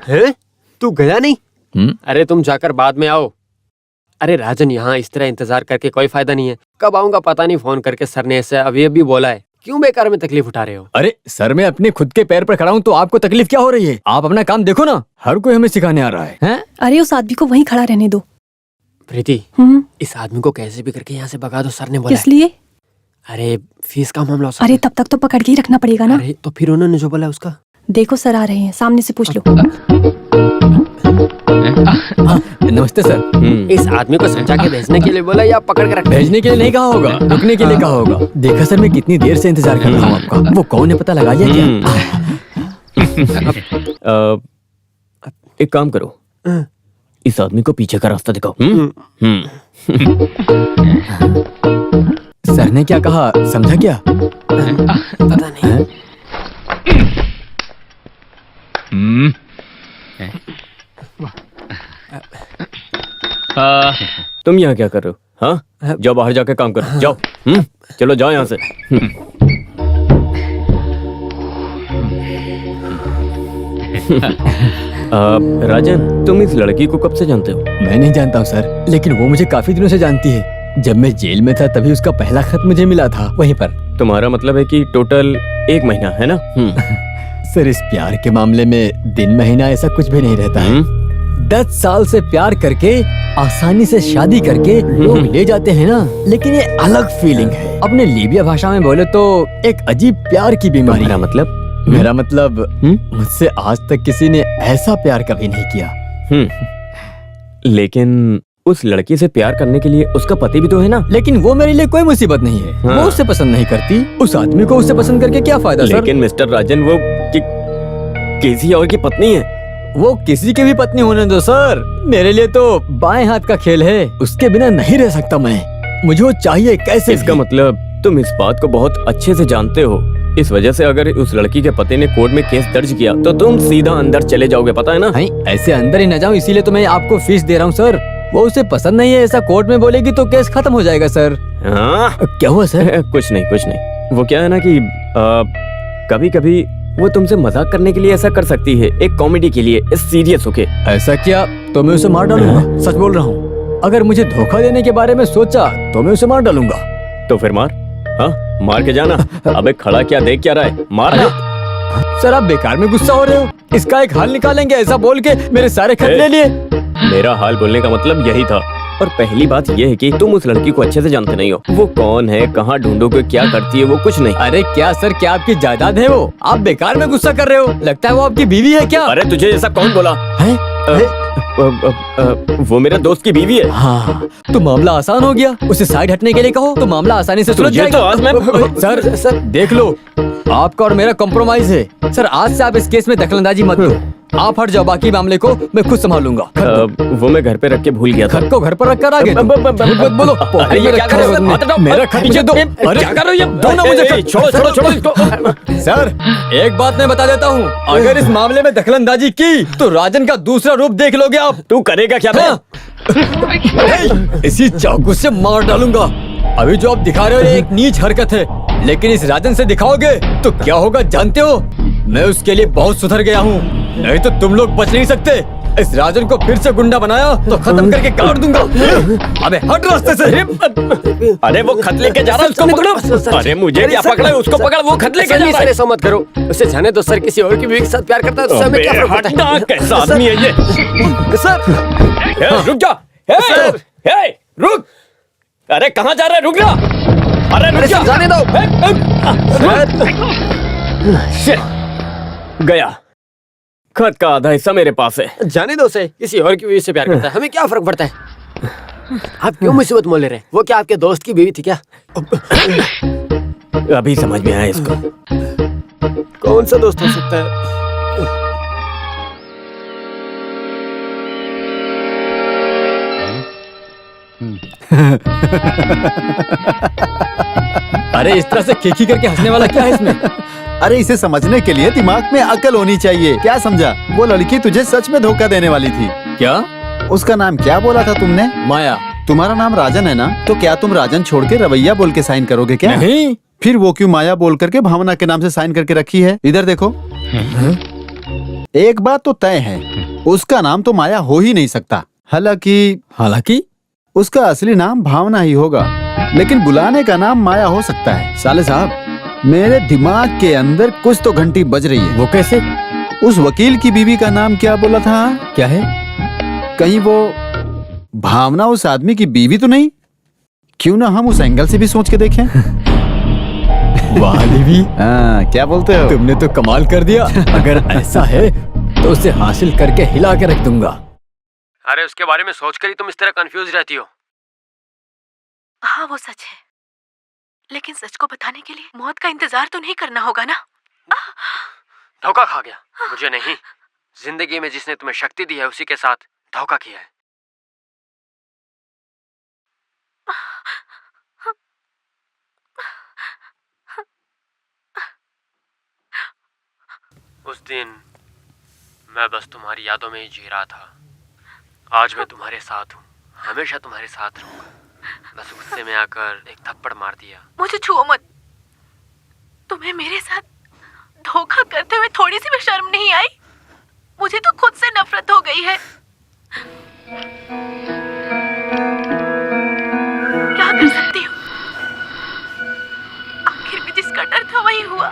है? तू गया नहीं? अरे तुम जाकर बाद में आओ। अरे राजन, यहाँ इस तरह इंतजार करके कोई फायदा नहीं है। कब आऊंगा पता नहीं। फोन करके सर ने ऐसा अभी बोला है। क्यों बेकार में तकलीफ उठा रहे हो? अरे सर, मैं अपने खुद के पैर पर खड़ा हूँ तो आपको तकलीफ क्या हो रही है? आप अपना काम देखो ना, हर कोई हमें सिखाने आ रहा है, हैं? अरे उस आदमी को वहीं खड़ा रहने दो। प्रीति, इस आदमी को कैसे भी करके यहाँ से भगा दो, सर ने बोला। किस लिए? अरे फीस का मामला। अरे तब तक तो पकड़ के ही रखना पड़ेगा ना। अरे तो फिर उन्होंने जो बोला उसका। देखो सर आ रहे हैं, सामने से पूछ लो। नमस्ते सर। इस आदमी को समझा के भेजने के लिए बोला या पकड़ के रख? भेजने के लिए नहीं कहा होगा, रुकने के लिए कहा होगा। देखा सर, मैं कितनी देर से इंतजार कर रहा हूँ आपका। वो कौन है पता लगा लिया क्या? एक काम करो, इस आदमी को पीछे का रास्ता दिखाओ। सर ने क्या कहा समझा क्या? पता नहीं। तुम यहाँ क्या कर रहे हो? हाँ, जाओ बाहर जाके काम करो, जाओ। चलो जाओ यहाँ से। राजन, तुम इस लड़की को कब से जानते हो? मैं नहीं जानता हूँ सर, लेकिन वो मुझे काफी दिनों से जानती है। जब मैं जेल में था तभी उसका पहला खत मुझे मिला था वहीं पर। तुम्हारा मतलब है कि टोटल 1 महीना है ना? सर, इस प्यार के मामले में दिन महीना ऐसा कुछ भी नहीं रहता है। 10 साल से प्यार करके आसानी से शादी करके लोग ले जाते हैं ना, लेकिन ये अलग फीलिंग है। अपने लीबिया भाषा में बोले तो एक अजीब प्यार की बीमारी। मेरा मतलब मुझसे आज तक किसी ने ऐसा प्यार कभी नहीं किया। लेकिन उस लड़की से प्यार करने के लिए उसका पति भी तो है ना? लेकिन वो मेरे लिए कोई मुसीबत नहीं है। वो उससे पसंद नहीं करती, उस आदमी को उससे पसंद करके क्या फायदा सर? लेकिन मिस्टर राजन, वो किसी और की पत्नी है। वो किसी की भी पत्नी होने दो सर, मेरे लिए तो बाएं हाथ का खेल है। उसके बिना नहीं रह सकता मैं, मुझे वो चाहिए कैसे। इसका मतलब तुम इस बात को बहुत अच्छे से जानते हो। इस वजह से अगर उस लड़की के पति ने कोर्ट में केस दर्ज किया तो तुम सीधा अंदर चले जाओगे, पता है ना? ऐसे अंदर ही न जाऊं, इसीलिए तो मैं आपको फीस दे रहा हूँ सर। वो उसे पसंद नहीं है ऐसा कोर्ट में बोलेगी तो केस खत्म हो जाएगा सर। क्या हुआ सर? कुछ नहीं। वो क्या है ना कि कभी कभी वो तुमसे मजाक करने के लिए ऐसा कर सकती है, एक कॉमेडी के लिए, सीरियस होके। ऐसा क्या? तो मैं उसे मार डालूंगा, सच बोल रहा हूँ। अगर मुझे धोखा देने के बारे में सोचा तो मैं उसे मार डालूंगा। तो फिर मार, हाँ मार के जाना। अबे खड़ा क्या देख क्या रहा है, मारना। सर आप बेकार में गुस्सा हो रहे हो। इसका एक हाल निकालेंगे ऐसा बोल के मेरे सारे खत ले लिए। मेरा हाल बोलने का मतलब यही था। और पहली बात यह है कि तुम उस लड़की को अच्छे से जानते नहीं हो। वो कौन है, कहाँ ढूंढोगे, क्या करती है, वो कुछ नहीं। अरे क्या सर, क्या आपकी जायदाद है वो? आप बेकार में गुस्सा कर रहे हो। लगता है वो आपकी बीवी है क्या? अरे तुझे ऐसा कौन बोला है? वो मेरे दोस्त की बीवी है। हाँ, तो मामला आसान हो गया। उसे साइड हटने के लिए कहो तो मामला आसानी से सुलझ जाएगा। तो आज मैं सर देख लो, आपका और मेरा कॉम्प्रोमाइज है सर। आज से आप इस केस में दखलंदाजी मत दो। आप हट जाओ, बाकी मामले को मैं खुद संभालूंगा। वो मैं घर पे रख के भूल गया था। खत को घर पर रख कर आ गए? बोलो। अरे ये क्या कर रहे हो? मेरा खत मुझे दो। अरे क्या कर रहे हो? दो ना मुझे। छोड़ो इसको। सर एक बात मैं बता देता हूँ, अगर इस मामले में दखलंदाजी की तो राजन का दूसरा रूप देख लोगे आप। तू करेगा क्या? इसी चाकू से मार डालूंगा। अभी जो आप दिखा रहे हो एक नीच हरकत है, लेकिन इस राजन से दिखाओगे तो क्या होगा जानते हो? मैं उसके लिए बहुत सुधर गया हूँ, नहीं तो तुम लोग बच नहीं सकते। इस राजन को फिर से गुंडा बनाया तो खत्म करके काट दूंगा। अबे हट रास्ते से। अरे वो खत लेके जा रहा है, उसको पकड़ो। अरे मुझे क्या पकड़ा है, उसको पकड़। वो खत लेके जा रहा है। ऐसा मत करो, उसे जाने दो सर। किसी और की बीवी के साथ प्यार करता है तो हमें क्या फर्क पड़ता है? कैसा आदमी है ये? सर रुक जा। रुक। अरे कहाँ जा रहा है? रुक जा। अरे रुक जा, जाने दो। गया। खत का आधा हिस्सा मेरे पास है। जाने दो उसे, किसी और की बीवी से प्यार करता है, हमें क्या फर्क पड़ता है? आप क्यों मुसीबत मोल ले रहे हैं? वो क्या आपके दोस्त की बीवी थी क्या? अभी समझ में आया इसको। कौन सा दोस्त हो सकता है? अरे इस तरह से खीखी करके हंसने वाला क्या है इसमें? अरे इसे समझने के लिए दिमाग में अकल होनी चाहिए। क्या समझा? वो लड़की तुझे सच में धोखा देने वाली थी। क्या? उसका नाम क्या बोला था तुमने? माया। तुम्हारा नाम राजन है ना? तो क्या तुम राजन छोड़ के रवैया बोल के साइन करोगे क्या? नहीं। फिर वो क्यों माया बोल करके भावना के नाम से साइन करके रखी है? इधर देखो। एक बात तो तय है, उसका नाम तो माया हो ही नहीं सकता। हालांकि उसका असली नाम भावना ही होगा, लेकिन बुलाने का नाम माया हो सकता है। साले साहब, मेरे दिमाग के अंदर कुछ तो घंटी बज रही है। वो कैसे? उस वकील की बीवी का नाम क्या बोला था? क्या है? कहीं वो भावना उस आदमी की बीवी तो नहीं? क्यों ना हम उस एंगल से भी सोच के देखें। वाह देवी, क्या बोलते हो? तुमने तो कमाल कर दिया। अगर ऐसा है तो उसे हासिल करके हिला के रख दूंगा। अरे उसके बारे में सोचकर ही तुम इस तरह कंफ्यूज रहती हो। हाँ वो सच है, लेकिन सच को बताने के लिए मौत का इंतजार तो नहीं करना होगा ना। धोखा खा गया। मुझे नहीं, जिंदगी में जिसने तुम्हें शक्ति दी है उसी के साथ धोखा किया है। उस दिन मैं बस तुम्हारी यादों में ही जी रहा था। आज मैं तुम्हारे साथ हूँ, हमेशा तुम्हारे साथ रहूंगा। बस गुस्से में आकर एक थप्पड़ मार दिया। मुझे छुओ मत। तुम्हें मेरे साथ धोखा करते हुए थोड़ी सी भी शर्म नहीं आई? मुझे तो खुद से नफरत हो गई है। क्या कर सकती हूँ? आखिर में जिसका डर था वही हुआ।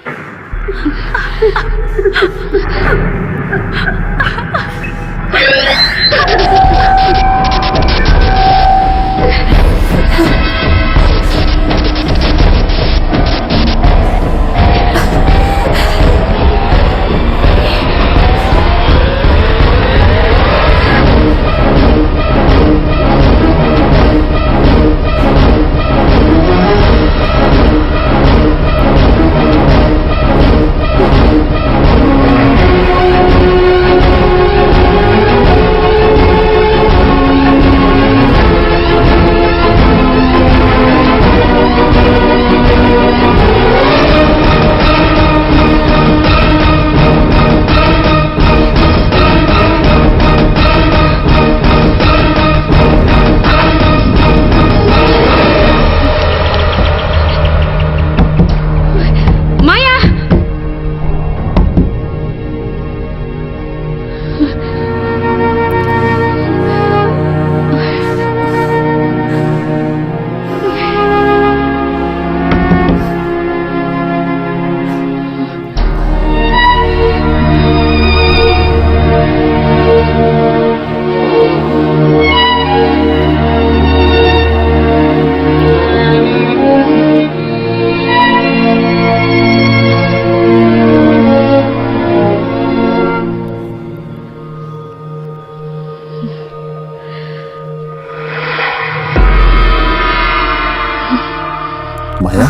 माया,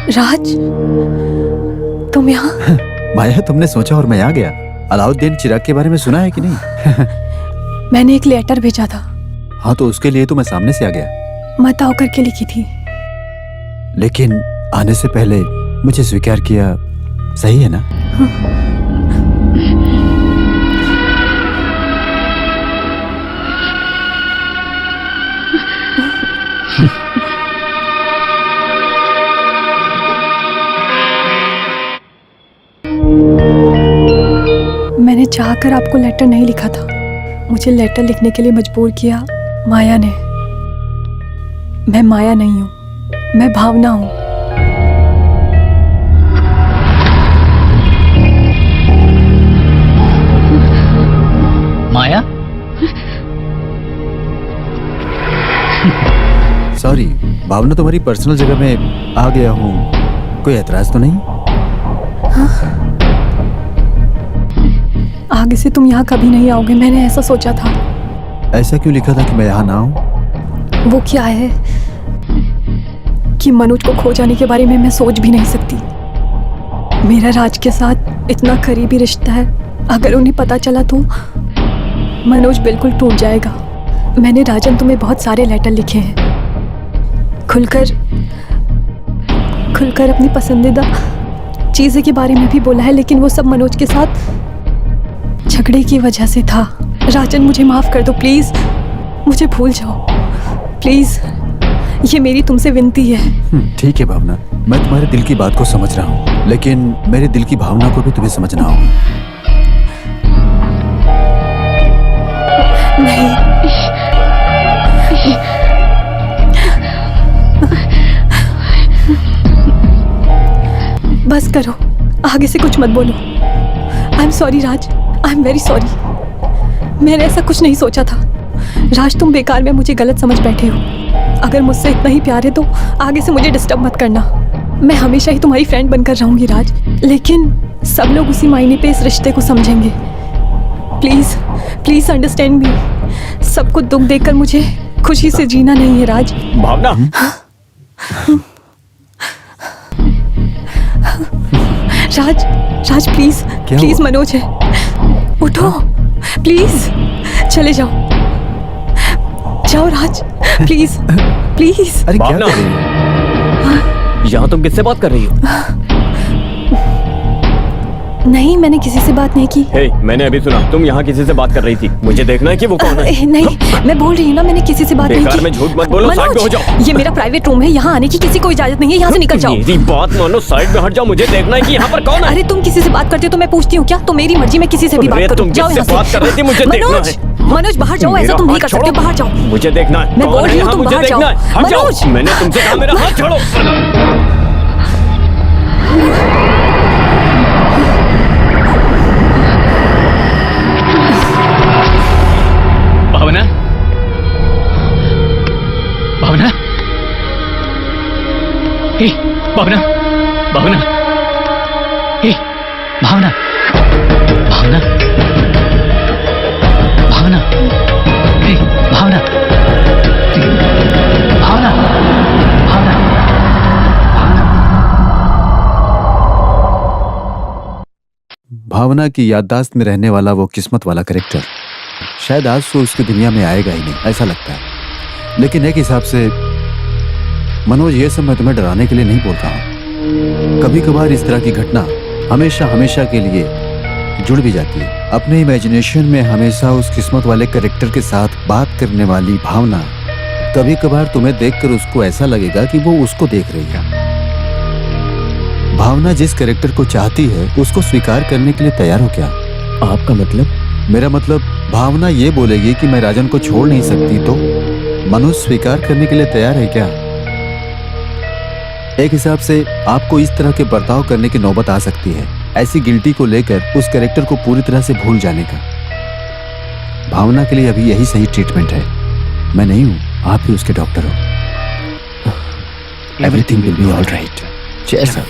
राज, तुम यहाँ? माया, तुमने सोचा और मैं आ गया। अलाउद्दीन चिराग के बारे में सुना है कि नहीं? मैंने एक लेटर भेजा था। हाँ, तो उसके लिए तो मैं सामने से आ गया। मत आओ करके लिखी थी। लेकिन आने से पहले मुझे स्वीकार किया, सही है ना? मैंने चाहकर आपको लेटर नहीं लिखा था। मुझे लेटर लिखने के लिए मजबूर किया माया ने। मैं माया नहीं हूँ, मैं भावना हूँ। माया? सॉरी भावना, तुम्हारी पर्सनल जगह में आ गया हूँ। कोई एतराज तो नहीं? हाँ? आगे से तुम यहाँ कभी नहीं आओगे, मैंने ऐसा सोचा था। ऐसा क्यों लिखा था कि मैं यहाँ ना आऊँ? वो क्या है कि मनोज को खो जाने के बारे में मैं सोच भी नहीं सकती। मेरा राज के साथ इतना करीबी रिश्ता है, अगर उन्हें पता चला तो मनोज बिल्कुल टूट जाएगा। मैंने राजन तुम्हें बहुत सारे लेटर लिखे हैं, खुलकर अपनी पसंदीदा चीज़ें के बारे में भी बोला है, लेकिन वो सब मनोज के साथ झगड़े की वजह से था। राजन, मुझे माफ़ कर दो प्लीज़, मुझे भूल जाओ प्लीज़, ये मेरी तुमसे विनती है। ठीक है भावना, मैं तुम्हारे दिल की बात को समझ रहा हूँ। लेकिन मेरे दिल की भावना को भी तुम्हें समझना होगा। नहीं, बस करो, आगे से कुछ मत बोलो। I am sorry Raj, I am very sorry. मैंने ऐसा कुछ नहीं सोचा था। राज, तुम बेकार में मुझे गलत समझ बैठे हो। अगर मुझसे इतना ही प्यार है तो आगे से मुझे डिस्टर्ब मत करना। मैं हमेशा ही तुम्हारी फ्रेंड बनकर रहूंगी राज, लेकिन सब लोग उसी मायने पे इस रिश्ते को समझेंगे। Please please understand me. सबको दुख देखकर मुझे खुशी से जीना नहीं है राज। भावना, राज, राज प्लीज प्लीज, मनोज है, उठो प्लीज, चले जाओ जाओ राज, प्लीज प्लीज। अरे क्या भावना, कर रही हो? यहाँ तुम किससे बात कर रही हो? नहीं, मैंने किसी से बात नहीं की। हे, मैंने अभी सुना तुम यहाँ किसी से बात कर रही थी। मुझे देखना है कि वो कौन है। नहीं, मैं बोल रही हूँ ना, मैंने किसी से बात नहीं बेकार की। में झूठ मत बोलो, साइड में हो जाओ। ये मेरा प्राइवेट रूम है, यहाँ आने की किसी को इजाजत नहीं है। यहाँ से निकल जाओ। मेरी बात मानो, साइड में हट जाओ। मुझे देखना है कि यहाँ पर कौन है। अरे तुम किसी से बात करते हो तो मैं पूछती हूँ क्या? तो मेरी मर्जी, मैं किसी से भी अरे बात करूँ। तुम जाओ किससे यहाँ बात कर रही थी? मुझे से। देखना मनोज, है। मनोज बाहर जाओ, ऐसा मेरा तुम नहीं हाथ कर सकते, छोड़ो। बाहर जाओ। मुझे देखना है। मैं कौन बोल है रही हूँ, यहाँ? तुम मुझे बाहर देखना जाओ। है। हट जाओ। मनोज! मैंने तुमसे कहा मेरा हाथ छोड़ो। भावना, भावना, हे भावना, भावना, हे भावना, भावना, भावना, हे भावना, भावना, भावना, भावना की याददाश्त में रहने वाला वो किस्मत वाला कैरेक्टर शायद आज से उसकी दुनिया में आएगा ही नहीं, ऐसा लगता है। लेकिन एक हिसाब से मनोज, ये सब मैं तुम्हें डराने के लिए नहीं बोल रहा हूँ। कभी कभार इस तरह की घटना हमेशा हमेशा के लिए जुड़ भी जाती है। अपने इमेजिनेशन में हमेशा उस किस्मत वाले कैरेक्टर के साथ बात करने वाली भावना, कभी कभार तुम्हें देखकर उसको ऐसा लगेगा कि वो उसको देख रही है। भावना जिस कैरेक्टर को चाहती है उसको स्वीकार करने के लिए तैयार हो क्या? आपका मतलब? मेरा मतलब, भावना ये बोलेगी कि मैं राजन को छोड़ नहीं सकती, तो मनोज स्वीकार करने के लिए तैयार है क्या? एक हिसाब से आपको इस तरह के बर्ताव करने की नौबत आ सकती है, ऐसी गिल्टी को लेकर उस कैरेक्टर को पूरी तरह से भूल जाने का। भावना के लिए अभी यही सही ट्रीटमेंट है। मैं नहीं हूं, आप ही उसके डॉक्टर हो। Everything will be all right. Chairs up.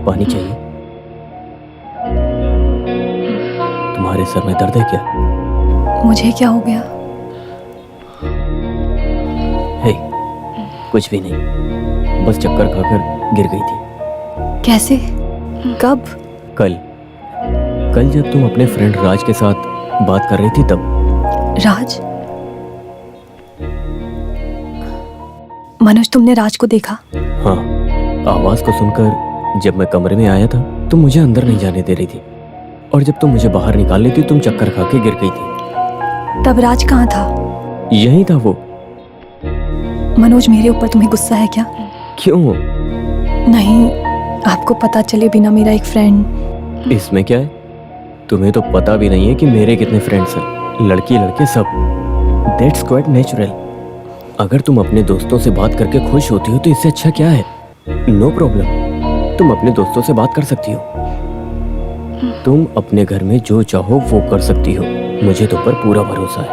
पानी चाहिए? तुम्हारे सर में दर्द है क्या? मुझे क्या हो गया? हे, कुछ भी नहीं, बस चक्कर खाकर गिर गई थी। कैसे? कब? कल जब तुम अपने फ्रेंड राज के साथ बात कर रही थी तब। राज? मनोज, तुमने राज को देखा? हाँ, आवाज को सुनकर जब मैं कमरे में आया था तुम मुझे अंदर नहीं जाने दे रही थी, और जब तुम मुझे बाहर निकाल रही थी तुम चक्कर खा के गिर गई थी। तब राज कहाँ था? यही था वो। मनोज, मेरे ऊपर तुम्हें गुस्सा है क्या? क्यों? नहीं, आपको पता चले बिना मेरा एक फ्रेंड। इसमें क्या है? तुम्हें तो पता भी नहीं है कि मेरे कितने फ्रेंड्स हैं, लड़की लड़के सब। That's quite natural. अगर तुम अपने दोस्तों से बात करके खुश होती हो तो इससे अच्छा क्या है? नो प्रॉब्लम, तुम अपने दोस्तों से बात कर सकती हो। तुम अपने घर में जो चाहो वो कर सकती हो, मुझे तुम पर पूरा भरोसा है।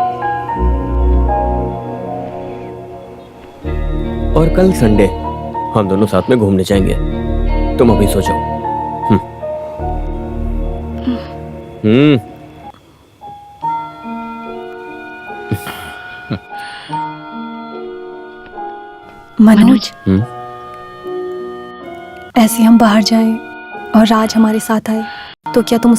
और कल संडे हम दोनों साथ में घूमने जाएंगे। तुम अभी सो जाओ। मनोज, ऐसे हम बाहर जाएं और राज हमारे साथ आए तो क्या तुम उसे